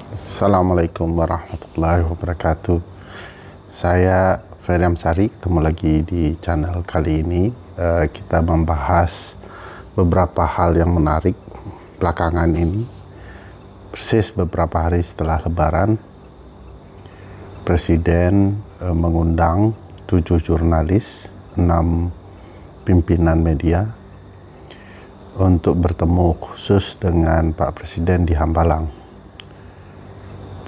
Assalamualaikum warahmatullahi wabarakatuh. Saya Ferry Amsari, ketemu lagi di channel kali ini. Kita membahas beberapa hal yang menarik belakangan ini. Persis beberapa hari setelah Lebaran, Presiden mengundang 7 jurnalis, 6 pimpinan media untuk bertemu khusus dengan Pak Presiden di Hambalang.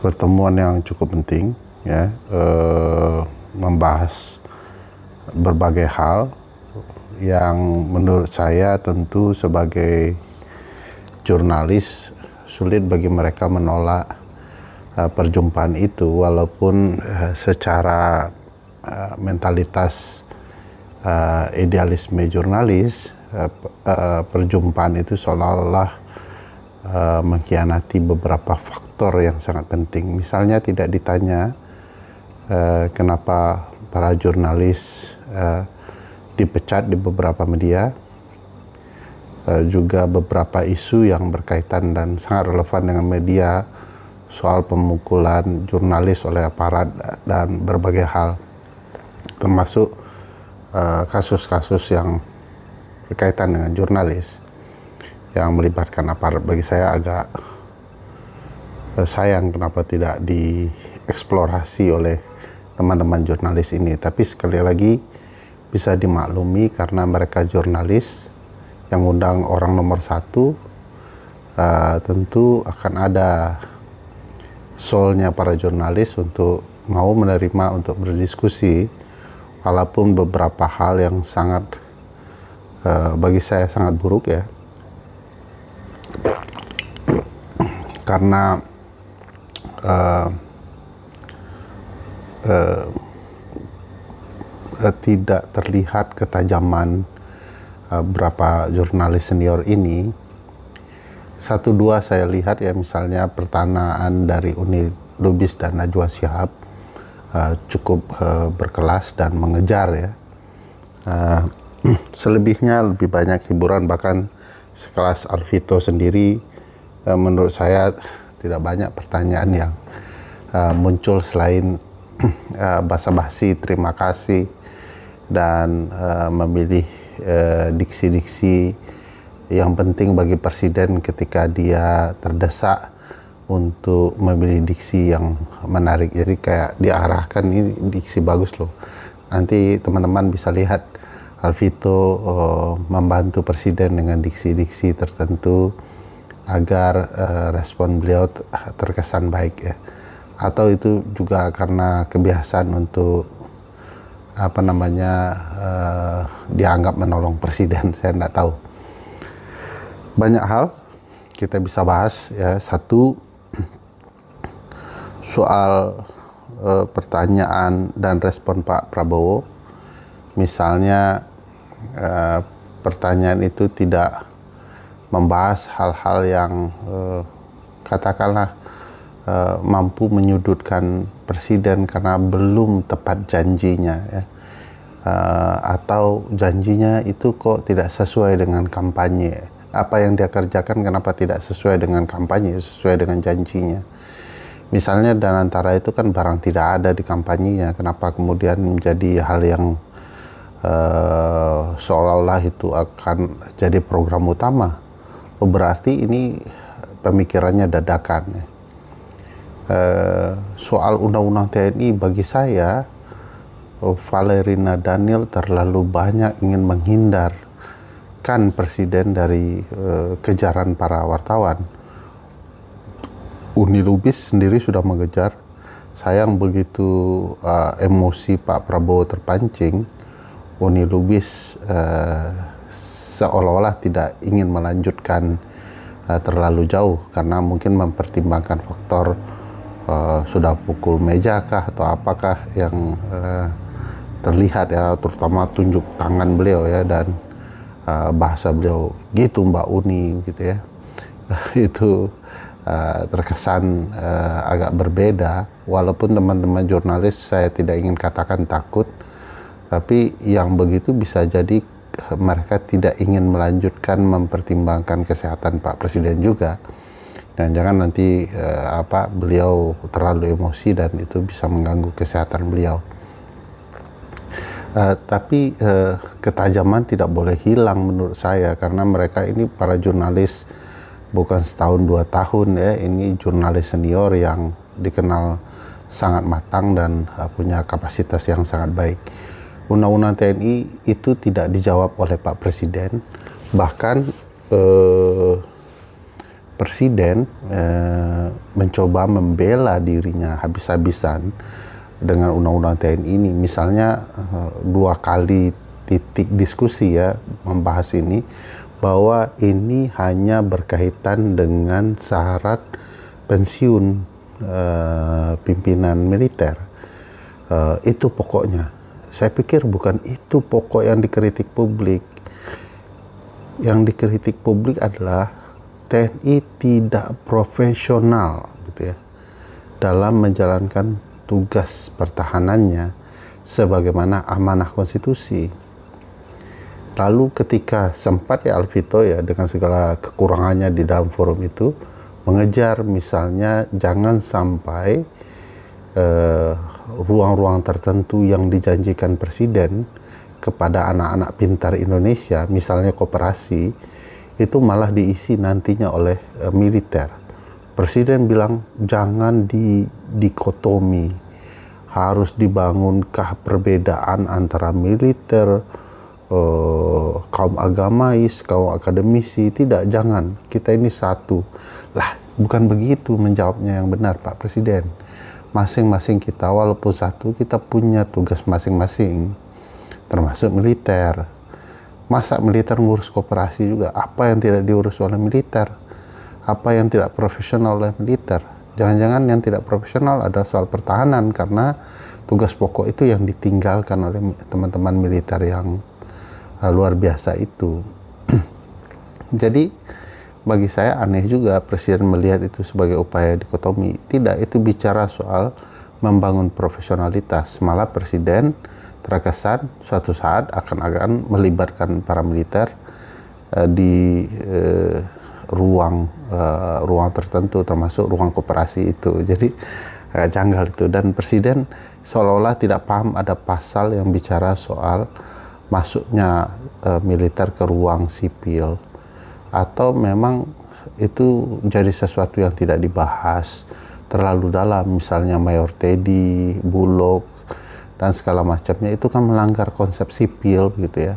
Pertemuan yang cukup penting, ya, membahas berbagai hal yang menurut saya tentu sebagai jurnalis sulit bagi mereka menolak perjumpaan itu, walaupun secara mentalitas idealisme jurnalis, perjumpaan itu seolah-olah mengkhianati beberapa faktor yang sangat penting. Misalnya tidak ditanya kenapa para jurnalis dipecat di beberapa media, juga beberapa isu yang berkaitan dan sangat relevan dengan media soal pemukulan jurnalis oleh aparat dan berbagai hal, termasuk kasus-kasus yang berkaitan dengan jurnalis yang melibatkan aparat. Bagi saya agak sayang kenapa tidak dieksplorasi oleh teman-teman jurnalis ini. Tapi sekali lagi bisa dimaklumi karena mereka jurnalis yang undang orang nomor 1, tentu akan ada soulnya para jurnalis untuk mau menerima untuk berdiskusi, walaupun beberapa hal yang sangat bagi saya sangat buruk, ya, karena tidak terlihat ketajaman beberapa jurnalis senior ini. 1-2 saya lihat, ya, misalnya pertanyaan dari Uni Lubis dan Najwa Shihab cukup berkelas dan mengejar, ya. Selebihnya lebih banyak hiburan, bahkan sekelas Alvito sendiri menurut saya tidak banyak pertanyaan yang muncul selain basa-basi terima kasih dan memilih diksi-diksi yang penting bagi Presiden ketika dia terdesak untuk memilih diksi yang menarik. Jadi kayak diarahkan, ini diksi bagus loh, nanti teman-teman bisa lihat Alvito membantu Presiden dengan diksi-diksi tertentu agar respon beliau terkesan baik, ya. Atau itu juga karena kebiasaan untuk dianggap menolong Presiden, saya tidak tahu. Banyak hal kita bisa bahas, ya. Satu, soal pertanyaan dan respon Pak Prabowo. Misalnya pertanyaan itu tidak membahas hal-hal yang katakanlah mampu menyudutkan Presiden karena belum tepat janjinya, ya. Atau janjinya itu kok tidak sesuai dengan kampanye. Apa yang dia kerjakan kenapa tidak sesuai dengan kampanye, sesuai dengan janjinya. Misalnya, dan antara itu kan barang tidak ada di kampanyenya, kenapa kemudian menjadi hal yang seolah-olah itu akan jadi program utama. Berarti ini pemikirannya dadakan, ya. Soal undang-undang TNI, bagi saya Valerina Daniel terlalu banyak ingin menghindarkan Presiden dari kejaran para wartawan. Uni Lubis sendiri sudah mengejar. Sayang begitu emosi Pak Prabowo terpancing, Uni Lubis seolah-olah tidak ingin melanjutkan terlalu jauh karena mungkin mempertimbangkan faktor sudah pukul meja kah atau apakah yang terlihat, ya, terutama tunjuk tangan beliau, ya, dan bahasa beliau gitu, Mbak Uni, gitu, ya. Itu terkesan agak berbeda, walaupun teman-teman jurnalis saya tidak ingin katakan takut, tapi yang begitu bisa jadi mereka tidak ingin melanjutkan mempertimbangkan kesehatan Pak Presiden juga. Jangan-jangan nanti beliau terlalu emosi dan itu bisa mengganggu kesehatan beliau. Tapi ketajaman tidak boleh hilang menurut saya, karena mereka ini para jurnalis bukan setahun 2 tahun ya, ini jurnalis senior yang dikenal sangat matang dan punya kapasitas yang sangat baik. Undang-undang TNI itu tidak dijawab oleh Pak Presiden, bahkan Presiden mencoba membela dirinya habis-habisan dengan undang-undang TNI ini. Misalnya 2 kali titik diskusi ya membahas ini, bahwa ini hanya berkaitan dengan syarat pensiun pimpinan militer. Itu pokoknya. Saya pikir bukan itu pokok yang dikritik publik. Yang dikritik publik adalah TNI tidak profesional gitu ya dalam menjalankan tugas pertahanannya sebagaimana amanah konstitusi. Lalu ketika sempat ya Alvito ya dengan segala kekurangannya di dalam forum itu mengejar misalnya jangan sampai ruang-ruang tertentu yang dijanjikan Presiden kepada anak-anak pintar Indonesia, misalnya koperasi, itu malah diisi nantinya oleh militer. Presiden bilang jangan dikotomi, harus dibangunkah perbedaan antara militer, kaum agamais, kaum akademisi. Tidak, jangan, kita ini satu. Lah, bukan begitu menjawabnya yang benar Pak Presiden. Masing-masing kita walaupun satu, kita punya tugas masing-masing, termasuk militer. Masa militer ngurus koperasi juga? Apa yang tidak diurus oleh militer? Apa yang tidak profesional oleh militer? Jangan-jangan yang tidak profesional adalah soal pertahanan, karena tugas pokok itu yang ditinggalkan oleh teman-teman militer yang luar biasa itu. Jadi bagi saya aneh juga Presiden melihat itu sebagai upaya dikotomi. Tidak, itu bicara soal membangun profesionalitas. Malah Presiden terkesan suatu saat akan melibatkan para militer di ruang tertentu, termasuk ruang koperasi itu. Jadi janggal itu. Dan Presiden seolah-olah tidak paham ada pasal yang bicara soal masuknya militer ke ruang sipil, atau memang itu jadi sesuatu yang tidak dibahas terlalu dalam, misalnya Mayor Teddy, Bulog, dan segala macamnya, itu kan melanggar konsep sipil gitu ya.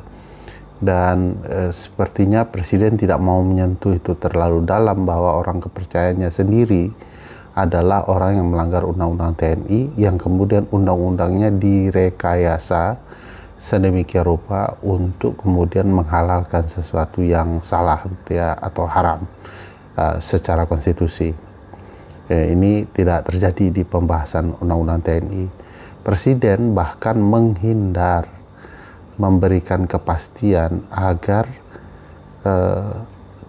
Dan sepertinya Presiden tidak mau menyentuh itu terlalu dalam, bahwa orang kepercayaannya sendiri adalah orang yang melanggar undang-undang TNI, yang kemudian undang-undangnya direkayasa sedemikian rupa untuk kemudian menghalalkan sesuatu yang salah gitu ya, atau haram secara konstitusi. Ini tidak terjadi di pembahasan undang-undang TNI. Presiden bahkan menghindar memberikan kepastian agar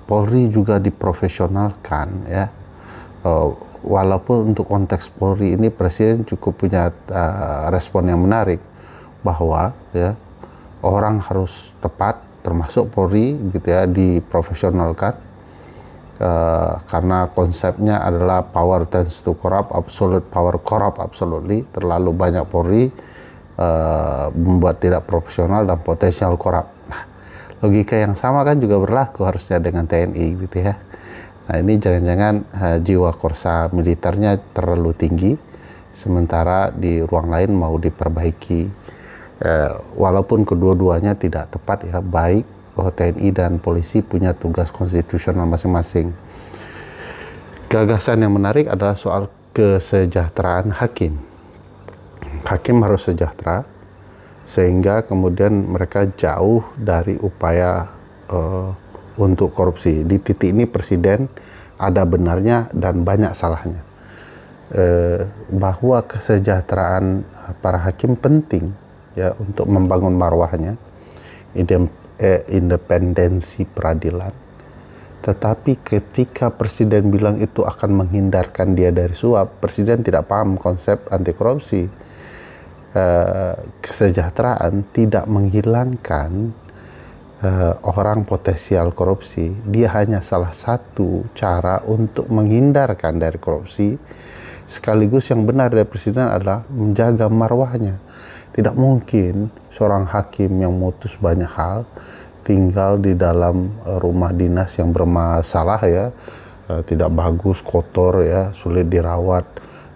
Polri juga diprofesionalkan ya. Walaupun untuk konteks Polri ini Presiden cukup punya respon yang menarik, bahwa ya orang harus tepat, termasuk Polri gitu ya, diprofesionalkan, karena konsepnya adalah power tends to corrupt, absolute power corrupt absolutely. Terlalu banyak Polri membuat tidak profesional dan potensial korup. Nah, logika yang sama kan juga berlaku harusnya dengan TNI gitu ya. Nah, ini jangan-jangan jiwa korsa militernya terlalu tinggi, sementara di ruang lain mau diperbaiki. Walaupun kedua-duanya tidak tepat ya, baik TNI dan polisi punya tugas konstitusional masing-masing. Gagasan yang menarik adalah soal kesejahteraan hakim. Hakim harus sejahtera sehingga kemudian mereka jauh dari upaya untuk korupsi. Di titik ini Presiden ada benarnya dan banyak salahnya. Bahwa kesejahteraan para hakim penting ya untuk membangun marwahnya, independensi peradilan. Tetapi ketika Presiden bilang itu akan menghindarkan dia dari suap, Presiden tidak paham konsep anti korupsi. Kesejahteraan tidak menghilangkan orang potensial korupsi, dia hanya salah satu cara untuk menghindarkan dari korupsi. Sekaligus yang benar dari presiden adalah menjaga marwahnya. Tidak mungkin seorang hakim yang memutus banyak hal tinggal di dalam rumah dinas yang bermasalah ya, tidak bagus, kotor ya, sulit dirawat,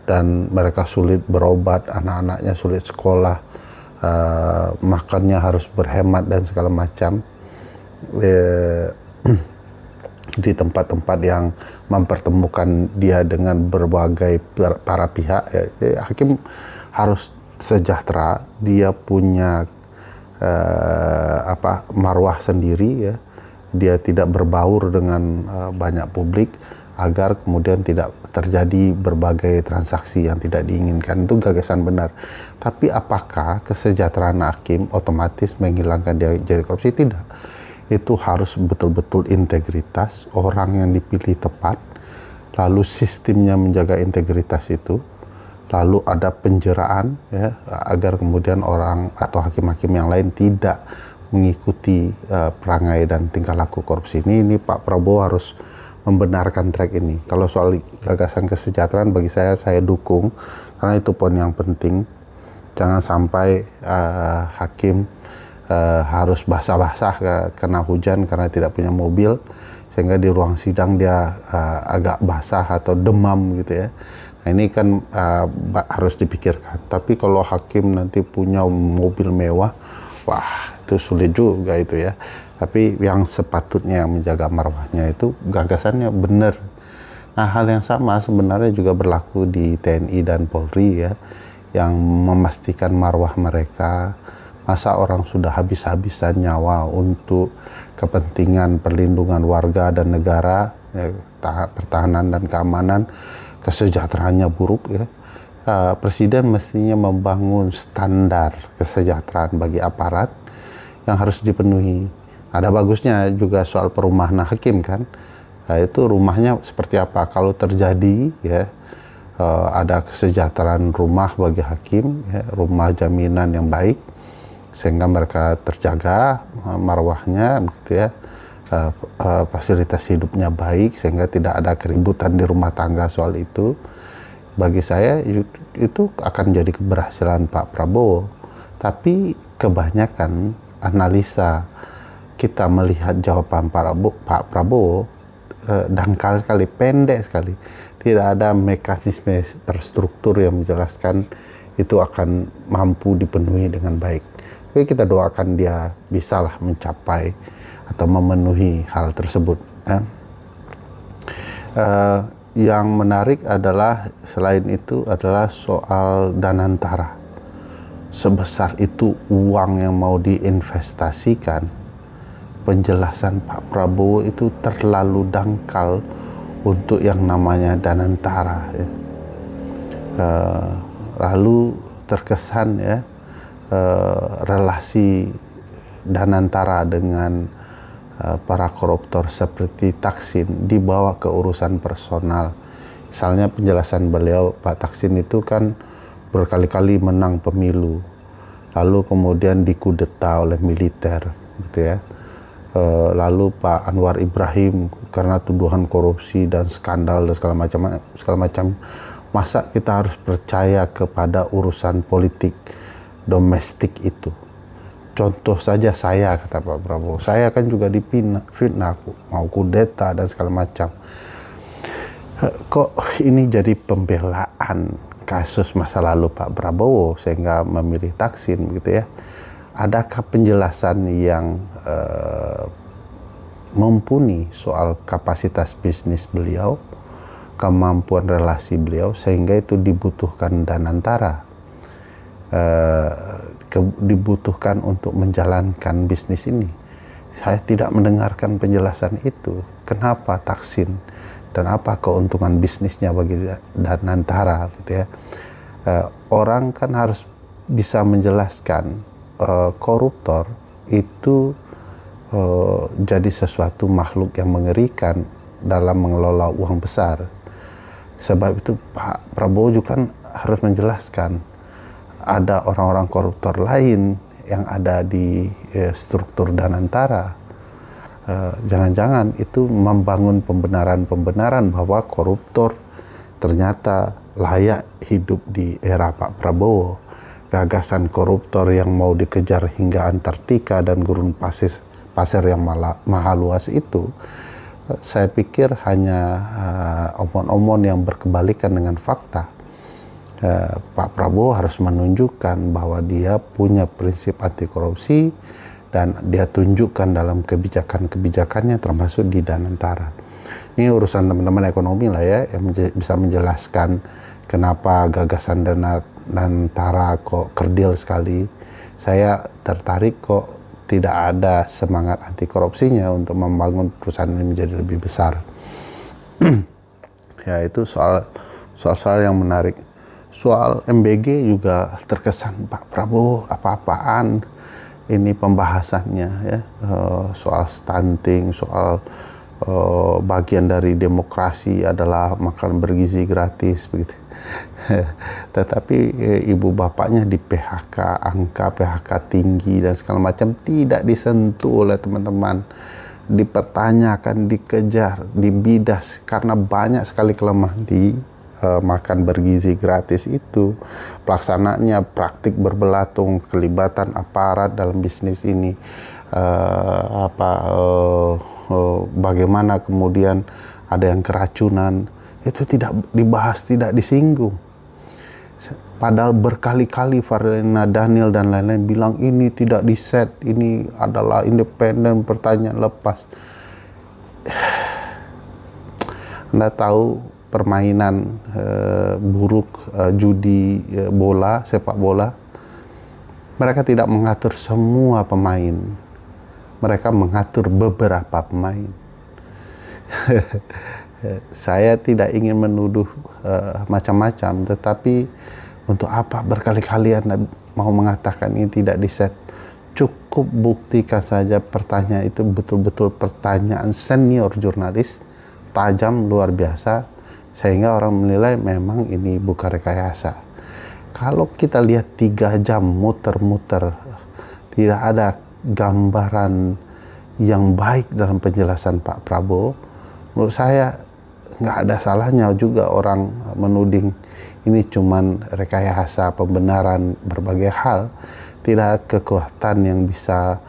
dan mereka sulit berobat, anak-anaknya sulit sekolah, makannya harus berhemat dan segala macam, di tempat-tempat yang mempertemukan dia dengan berbagai para pihak ya. Jadi, hakim harus sejahtera, dia punya marwah sendiri ya, dia tidak berbaur dengan banyak publik, agar kemudian tidak terjadi berbagai transaksi yang tidak diinginkan. Itu gagasan benar. Tapi apakah kesejahteraan hakim otomatis menghilangkan dia jadi korupsi? Tidak. Itu harus betul-betul integritas, orang yang dipilih tepat, lalu sistemnya menjaga integritas itu, lalu ada penjeraan ya, agar kemudian orang atau hakim-hakim yang lain tidak mengikuti perangai dan tingkah laku korupsi ini. Ini Pak Prabowo harus membenarkan track ini. Kalau soal gagasan kesejahteraan, bagi saya dukung, karena itu poin yang penting. Jangan sampai hakim harus basah-basah kena hujan karena tidak punya mobil, sehingga di ruang sidang dia agak basah atau demam gitu ya. Nah, ini kan harus dipikirkan. Tapi kalau hakim nanti punya mobil mewah, wah itu sulit juga itu ya. Tapi yang sepatutnya yang menjaga marwahnya itu gagasannya benar. Nah, hal yang sama sebenarnya juga berlaku di TNI dan Polri ya, yang memastikan marwah mereka. Masa orang sudah habis-habisan nyawa untuk kepentingan perlindungan warga dan negara, ya, pertahanan dan keamanan, kesejahteraannya buruk ya. Presiden mestinya membangun standar kesejahteraan bagi aparat yang harus dipenuhi. Ada bagusnya juga soal perumahan hakim kan. Nah, itu rumahnya seperti apa? Kalau terjadi ya, ada kesejahteraan rumah bagi hakim ya, rumah jaminan yang baik sehingga mereka terjaga marwahnya gitu ya, fasilitas hidupnya baik sehingga tidak ada keributan di rumah tangga soal itu. Bagi saya itu akan jadi keberhasilan Pak Prabowo. Tapi kebanyakan analisa kita melihat jawaban Pak Prabowo dangkal sekali, pendek sekali. Tidak ada mekanisme terstruktur yang menjelaskan itu akan mampu dipenuhi dengan baik. Tapi kita doakan dia bisalah mencapai atau memenuhi hal tersebut. Yang menarik adalah selain itu adalah soal Danantara. Sebesar itu uang yang mau diinvestasikan, penjelasan Pak Prabowo itu terlalu dangkal untuk yang namanya Danantara ya. Lalu terkesan ya, relasi Danantara dengan para koruptor seperti Thaksin dibawa ke urusan personal. Misalnya penjelasan beliau, Pak Thaksin itu kan berkali-kali menang pemilu, lalu kemudian dikudeta oleh militer gitu ya. Lalu Pak Anwar Ibrahim karena tuduhan korupsi dan skandal dan segala macam. Masa kita harus percaya kepada urusan politik domestik itu? Contoh saja saya, kata Pak Prabowo, saya kan juga difitnah, mau kudeta dan segala macam. Kok ini jadi pembelaan kasus masa lalu Pak Prabowo sehingga memilih Thaksin gitu ya? Adakah penjelasan yang mumpuni soal kapasitas bisnis beliau, kemampuan relasi beliau, sehingga itu dibutuhkan Danantara, dibutuhkan untuk menjalankan bisnis ini? Saya tidak mendengarkan penjelasan itu. Kenapa Thaksin dan apa keuntungan bisnisnya bagi Danantara gitu ya? Orang kan harus bisa menjelaskan koruptor itu jadi sesuatu makhluk yang mengerikan dalam mengelola uang besar. Sebab itu Pak Prabowo juga kan harus menjelaskan ada orang-orang koruptor lain yang ada di struktur Danantara, jangan-jangan itu membangun pembenaran-pembenaran bahwa koruptor ternyata layak hidup di era Pak Prabowo. Gagasan koruptor yang mau dikejar hingga Antartika dan gurun pasir yang maha luas itu, saya pikir hanya omon-omon yang berkebalikan dengan fakta. Pak Prabowo harus menunjukkan bahwa dia punya prinsip anti korupsi dan dia tunjukkan dalam kebijakan-kebijakannya termasuk di Danantara. Ini urusan teman-teman ekonomi lah ya, yang bisa menjelaskan kenapa gagasan Danantara kok kerdil sekali. Saya tertarik kok tidak ada semangat anti korupsinya untuk membangun perusahaan ini menjadi lebih besar. Ya, itu soal yang menarik. Soal MBG juga terkesan Pak Prabowo apa-apaan ini pembahasannya ya, soal stunting, soal bagian dari demokrasi adalah makan bergizi gratis begitu. Tetapi ibu bapaknya di PHK, angka PHK tinggi dan segala macam tidak disentuh oleh teman-teman, dipertanyakan, dikejar, dibidas karena banyak sekali kelemahan di makan bergizi gratis itu. Pelaksananya praktik berbelatung, kelibatan aparat dalam bisnis ini, bagaimana kemudian ada yang keracunan, itu tidak dibahas, tidak disinggung. Padahal berkali-kali Farlina Daniel dan lain-lain bilang ini tidak diset, ini adalah independen, pertanyaan lepas. Anda tahu permainan buruk judi bola, sepak bola, mereka tidak mengatur semua pemain, mereka mengatur beberapa pemain. Saya tidak ingin menuduh macam-macam, tetapi untuk apa berkali-kali Anda mau mengatakan ini tidak diset? Cukup buktikan saja pertanyaan itu betul-betul pertanyaan senior jurnalis, tajam luar biasa, sehingga orang menilai memang ini bukan rekayasa. Kalau kita lihat 3 jam muter-muter, tidak ada gambaran yang baik dalam penjelasan Pak Prabowo, menurut saya nggak ada salahnya juga orang menuding ini cuman rekayasa, pembenaran berbagai hal. Tidak kekuatan yang bisa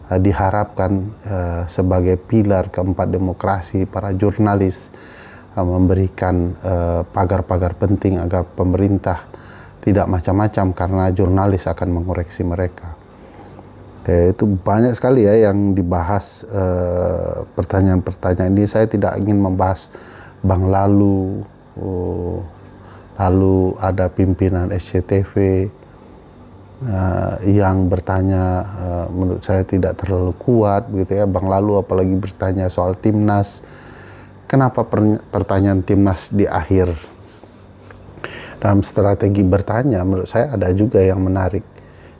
diharapkan sebagai pilar keempat demokrasi. Para jurnalis memberikan pagar-pagar penting agar pemerintah tidak macam-macam karena jurnalis akan mengoreksi mereka. Itu banyak sekali ya yang dibahas, pertanyaan-pertanyaan ini. Saya tidak ingin membahas Bang Lalu, lalu ada pimpinan SCTV yang bertanya, menurut saya tidak terlalu kuat begitu ya. Bang Lalu apalagi bertanya soal Timnas. Kenapa pertanyaan Timnas di akhir? Dalam strategi bertanya, menurut saya ada juga yang menarik.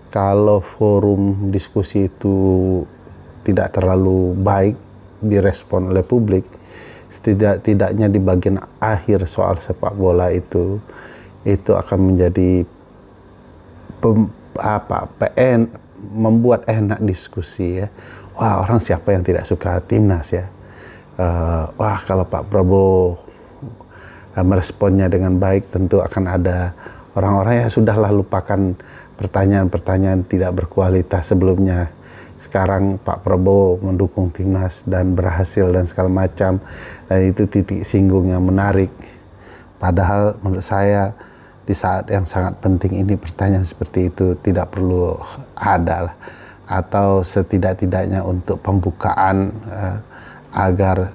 Kalau forum diskusi itu tidak terlalu baik direspon oleh publik, setidaknya di bagian akhir soal sepak bola itu akan menjadi membuat enak diskusi ya. Wah, orang siapa yang tidak suka Timnas ya? Wah, kalau Pak Prabowo meresponnya dengan baik, tentu akan ada orang-orang yang sudahlah lupakan pertanyaan-pertanyaan tidak berkualitas sebelumnya. Sekarang Pak Prabowo mendukung Timnas dan berhasil dan segala macam, dan itu titik singgung yang menarik. Padahal menurut saya di saat yang sangat penting ini pertanyaan seperti itu tidak perlu ada, atau setidak-tidaknya untuk pembukaan agar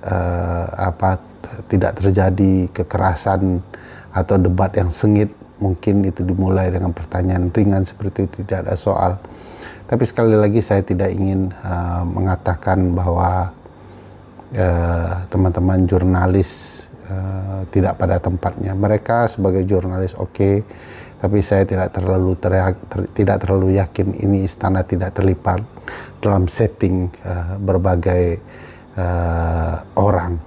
tidak terjadi kekerasan atau debat yang sengit. Mungkin itu dimulai dengan pertanyaan ringan seperti itu, tidak ada soal. Tapi sekali lagi saya tidak ingin mengatakan bahwa teman-teman jurnalis tidak pada tempatnya. Mereka sebagai jurnalis oke, tapi saya tidak terlalu yakin ini istana tidak terlibat dalam setting berbagai orang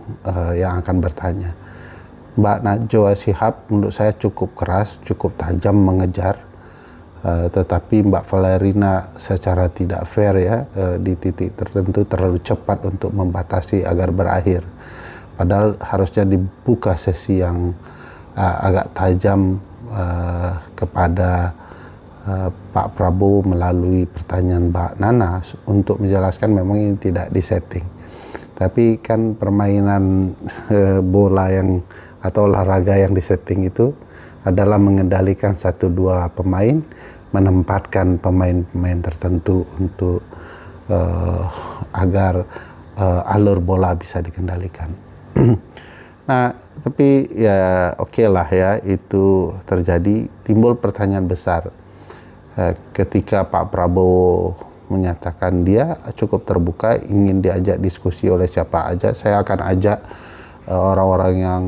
yang akan bertanya. Mbak Najwa Shihab menurut saya cukup keras, cukup tajam mengejar tetapi Mbak Valerina secara tidak fair ya, di titik tertentu terlalu cepat untuk membatasi agar berakhir. Padahal harusnya dibuka sesi yang agak tajam kepada Pak Prabowo melalui pertanyaan Mbak Nana untuk menjelaskan memang ini tidak disetting. Tapi kan permainan bola yang atau olahraga yang disetting itu adalah mengendalikan 1-2 pemain, menempatkan pemain-pemain tertentu untuk agar alur bola bisa dikendalikan. Nah, tapi ya oke lah ya, itu terjadi. Timbul pertanyaan besar ketika Pak Prabowo menyatakan dia cukup terbuka, ingin diajak diskusi oleh siapa aja. Saya akan ajak orang-orang yang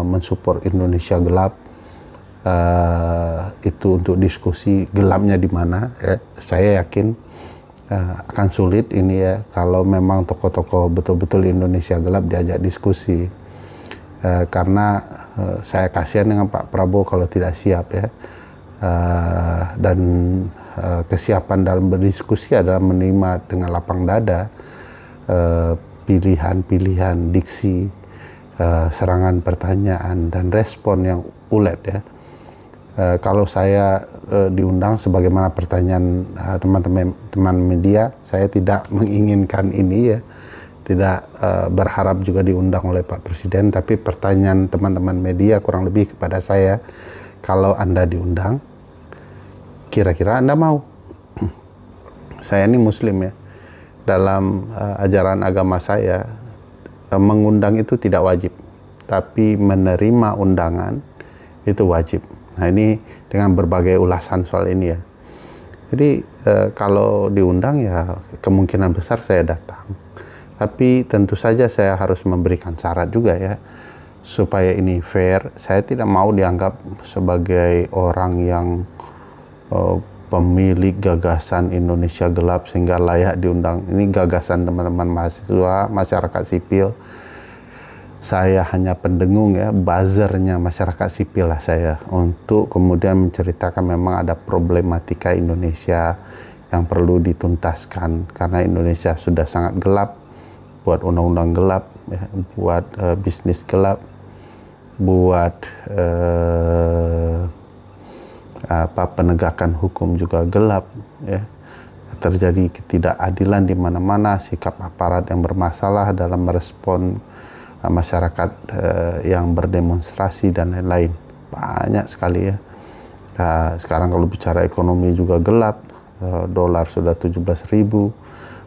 mensupport Indonesia gelap itu untuk diskusi. Gelapnya di mana ya. Saya yakin akan sulit ini ya, kalau memang tokoh-tokoh betul-betul Indonesia gelap diajak diskusi, karena saya kasihan dengan Pak Prabowo kalau tidak siap ya, dan kesiapan dalam berdiskusi adalah menerima dengan lapang dada pilihan-pilihan diksi, serangan pertanyaan dan respon yang ulet ya. Kalau saya diundang sebagaimana pertanyaan teman-teman media, saya tidak menginginkan ini ya, tidak berharap juga diundang oleh Pak Presiden, tapi pertanyaan teman-teman media kurang lebih kepada saya, kalau Anda diundang, kira-kira Anda mau? Saya ini Muslim ya, dalam ajaran agama saya, mengundang itu tidak wajib, tapi menerima undangan itu wajib. Nah ini dengan berbagai ulasan soal ini ya. Jadi kalau diundang ya kemungkinan besar saya datang. Tapi tentu saja saya harus memberikan syarat juga ya, supaya ini fair. Saya tidak mau dianggap sebagai orang yang pemilik gagasan Indonesia gelap sehingga layak diundang. Ini gagasan teman-teman mahasiswa, masyarakat sipil. Saya hanya pendengung ya, buzzernya masyarakat sipil lah saya, untuk kemudian menceritakan memang ada problematika Indonesia yang perlu dituntaskan, karena Indonesia sudah sangat gelap, buat undang-undang gelap, ya, buat bisnis gelap, buat penegakan hukum juga gelap ya. Terjadi ketidakadilan di mana-mana, sikap aparat yang bermasalah dalam merespon masyarakat yang berdemonstrasi dan lain-lain, banyak sekali ya. Nah, sekarang kalau bicara ekonomi juga gelap, dolar sudah 17.000,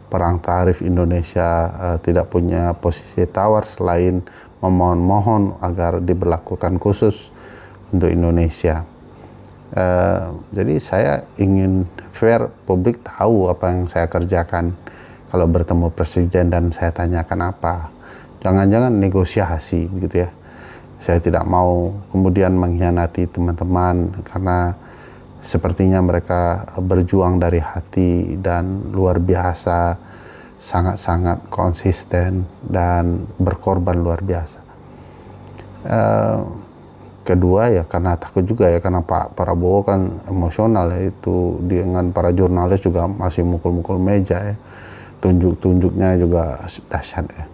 perang tarif Indonesia tidak punya posisi tawar selain memohon-mohon agar diberlakukan khusus untuk Indonesia. Jadi saya ingin fair, publik tahu apa yang saya kerjakan. Kalau bertemu presiden dan saya tanyakan apa, jangan-jangan negosiasi gitu ya. Saya tidak mau kemudian mengkhianati teman-teman, karena sepertinya mereka berjuang dari hati dan luar biasa, sangat-sangat konsisten dan berkorban luar biasa. Kedua ya karena takut juga ya, karena Pak Prabowo kan emosional ya, itu dengan para jurnalis juga masih mukul-mukul meja ya, tunjuk-tunjuknya juga dahsyat ya.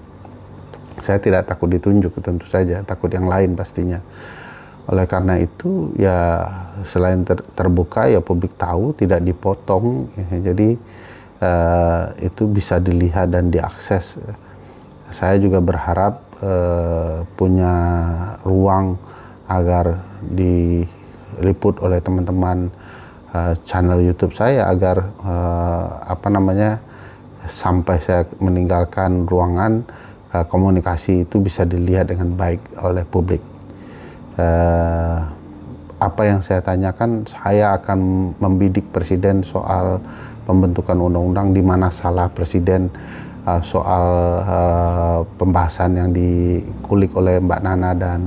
Saya tidak takut ditunjuk, tentu saja takut yang lain pastinya. Oleh karena itu ya, selain terbuka ya, publik tahu, tidak dipotong ya, jadi itu bisa dilihat dan diakses. Saya juga berharap punya ruang agar diliput oleh teman-teman channel YouTube saya, agar sampai saya meninggalkan ruangan, komunikasi itu bisa dilihat dengan baik oleh publik. Apa yang saya tanyakan, saya akan membidik presiden soal pembentukan undang-undang, di mana salah presiden soal pembahasan yang dikulik oleh Mbak Nana dan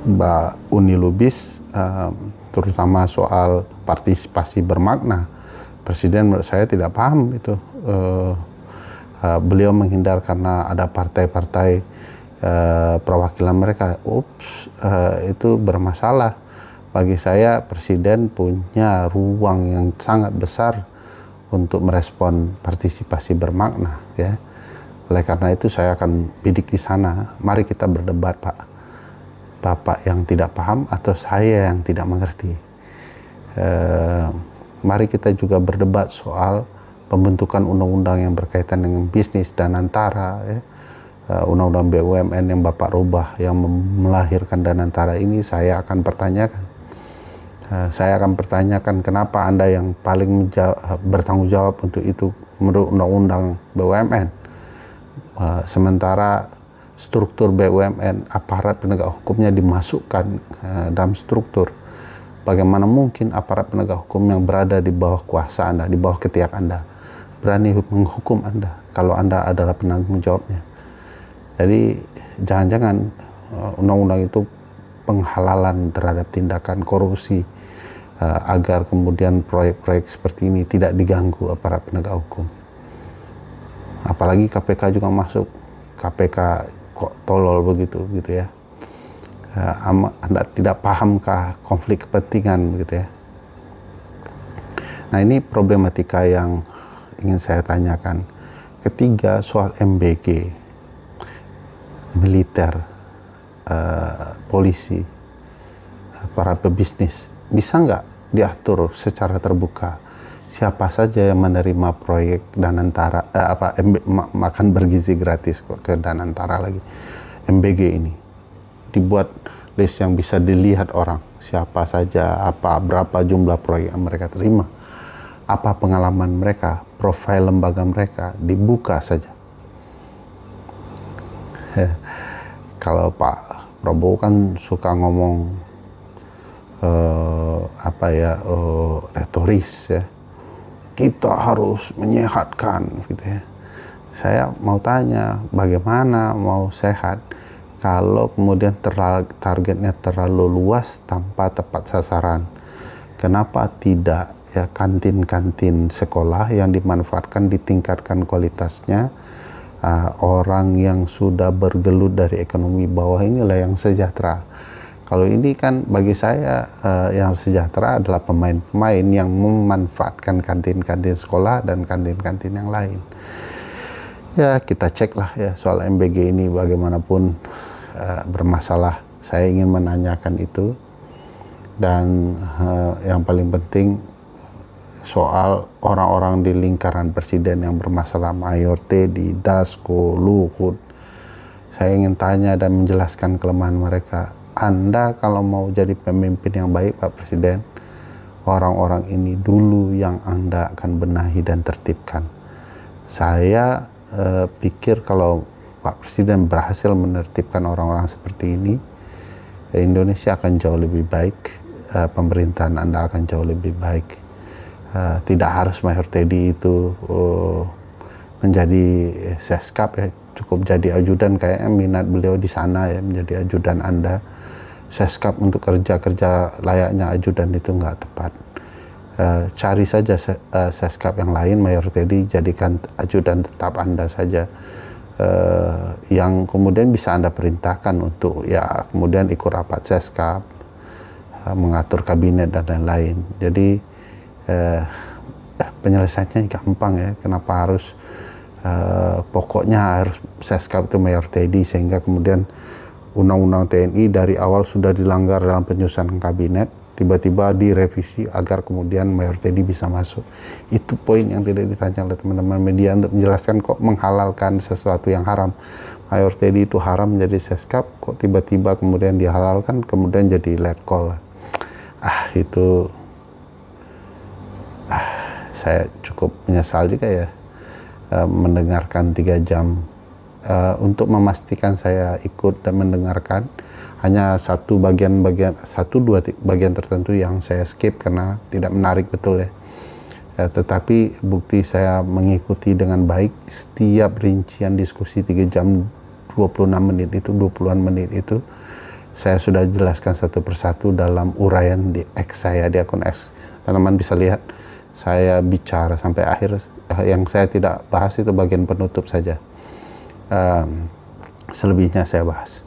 Mbak Uni Lubis, terutama soal partisipasi bermakna. Presiden menurut saya tidak paham itu. Beliau menghindar karena ada partai-partai perwakilan mereka. Itu bermasalah. bagi saya Presiden punya ruang yang sangat besar untuk merespon partisipasi bermakna, ya. Oleh karena itu saya akan bidik di sana. Mari kita berdebat, Pak. Bapak yang tidak paham atau saya yang tidak mengerti. Mari kita juga berdebat soal pembentukan undang-undang yang berkaitan dengan bisnis Danantara, ya. Undang-undang BUMN yang Bapak rubah yang melahirkan Danantara ini saya akan pertanyakan. Saya akan pertanyakan kenapa Anda yang paling bertanggung jawab untuk itu menurut undang-undang BUMN. Sementara struktur BUMN, aparat penegak hukumnya dimasukkan dalam struktur. Bagaimana mungkin aparat penegak hukum yang berada di bawah kuasa Anda, di bawah ketiak Anda, berani menghukum Anda kalau Anda adalah penanggung jawabnya. Jadi jangan-jangan undang-undang itu penghalalan terhadap tindakan korupsi, agar kemudian proyek-proyek seperti ini tidak diganggu aparat penegak hukum. Apalagi KPK juga masuk. KPK kok tolol begitu gitu ya. Anda tidak pahamkah konflik kepentingan gitu ya. Nah, ini problematika yang ingin saya tanyakan. Ketiga, soal MBG, militer, polisi, para pebisnis, bisa nggak diatur secara terbuka siapa saja yang menerima proyek Danantara, makan bergizi gratis ke Danantara lagi, MBG ini dibuat list yang bisa dilihat orang siapa saja, berapa jumlah proyek yang mereka terima, apa pengalaman mereka, profil lembaga mereka dibuka saja. Kalau Pak Prabowo kan suka ngomong retoris ya, kita harus menyehatkan gitu ya. Saya mau tanya, bagaimana mau sehat kalau kemudian targetnya terlalu luas tanpa tepat sasaran? Kenapa tidak ya kantin-kantin sekolah yang dimanfaatkan, ditingkatkan kualitasnya, orang yang sudah bergelut dari ekonomi bawah inilah yang sejahtera. Kalau ini kan bagi saya yang sejahtera adalah pemain-pemain yang memanfaatkan kantin-kantin sekolah dan kantin-kantin yang lain. Ya kita cek lah ya soal MBG ini bagaimanapun bermasalah. Saya ingin menanyakan itu. Dan yang paling penting soal orang-orang di lingkaran Presiden yang bermasalah, Mayor Teddy, Dasko, Luhut. Saya ingin tanya dan menjelaskan kelemahan mereka. Anda kalau mau jadi pemimpin yang baik, Pak Presiden, orang-orang ini dulu yang Anda akan benahi dan tertibkan. Saya pikir kalau Pak Presiden berhasil menertibkan orang-orang seperti ini, Indonesia akan jauh lebih baik, pemerintahan Anda akan jauh lebih baik. Tidak harus Mayor Teddy itu menjadi seskap ya, cukup jadi ajudan. Kayaknya minat beliau di sana ya, menjadi ajudan Anda. Seskap untuk kerja-kerja layaknya ajudan itu nggak tepat. Cari saja seskap yang lain, Mayor Teddy jadikan ajudan tetap Anda saja, yang kemudian bisa Anda perintahkan untuk ya kemudian ikut rapat seskap, mengatur kabinet dan lain-lain. Jadi penyelesaiannya gampang ya. Kenapa harus pokoknya harus seskap itu Mayor Teddy, sehingga kemudian Undang-Undang TNI dari awal sudah dilanggar dalam penyusunan kabinet, tiba-tiba direvisi agar kemudian Mayor Teddy bisa masuk. Itu poin yang tidak ditanya oleh teman-teman media untuk menjelaskan kok menghalalkan sesuatu yang haram. Mayor Teddy itu haram menjadi seskap, kok tiba-tiba kemudian dihalalkan, kemudian jadi letkol. Saya cukup menyesal juga ya mendengarkan 3 jam. Untuk memastikan saya ikut dan mendengarkan, hanya dua bagian tertentu yang saya skip karena tidak menarik betul ya. Tetapi bukti saya mengikuti dengan baik setiap rincian diskusi 3 jam 26 menit itu, 20-an menit itu, saya sudah jelaskan satu persatu dalam uraian di X saya, di akun X. Teman-teman bisa lihat saya bicara sampai akhir. Yang saya tidak bahas itu bagian penutup saja. Selebihnya saya bahas.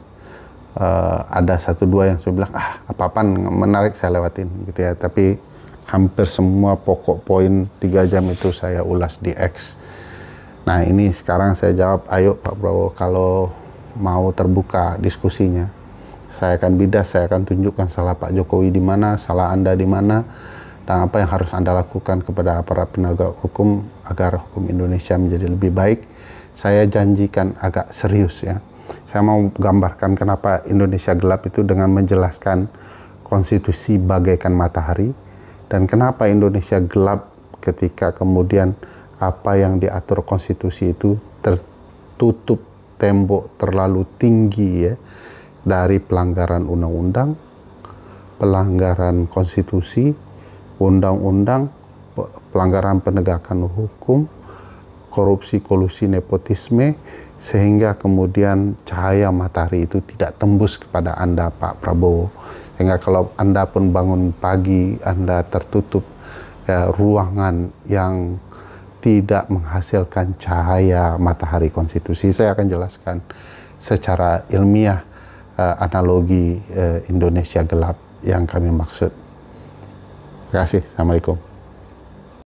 ada satu dua yang saya bilang apa-apaan menarik saya lewatin gitu ya, tapi hampir semua pokok poin 3 jam itu saya ulas di X. Nah ini sekarang saya jawab, ayo Pak Prabowo, kalau mau terbuka diskusinya, saya akan bidas, saya akan tunjukkan salah Pak Jokowi di mana, salah Anda di mana, dan apa yang harus Anda lakukan kepada aparat penegak hukum agar hukum Indonesia menjadi lebih baik. Saya janjikan agak serius ya. Saya mau gambarkan kenapa Indonesia gelap itu dengan menjelaskan konstitusi bagaikan matahari, dan kenapa Indonesia gelap ketika kemudian apa yang diatur konstitusi itu tertutup tembok terlalu tinggi ya, dari pelanggaran undang-undang, pelanggaran konstitusi, undang-undang, pelanggaran penegakan hukum, korupsi, kolusi, nepotisme, sehingga kemudian cahaya matahari itu tidak tembus kepada Anda Pak Prabowo. Sehingga kalau Anda pun bangun pagi, Anda tertutup ruangan yang tidak menghasilkan cahaya matahari konstitusi. Saya akan jelaskan secara ilmiah analogi Indonesia gelap yang kami maksud. Terima kasih. Assalamualaikum.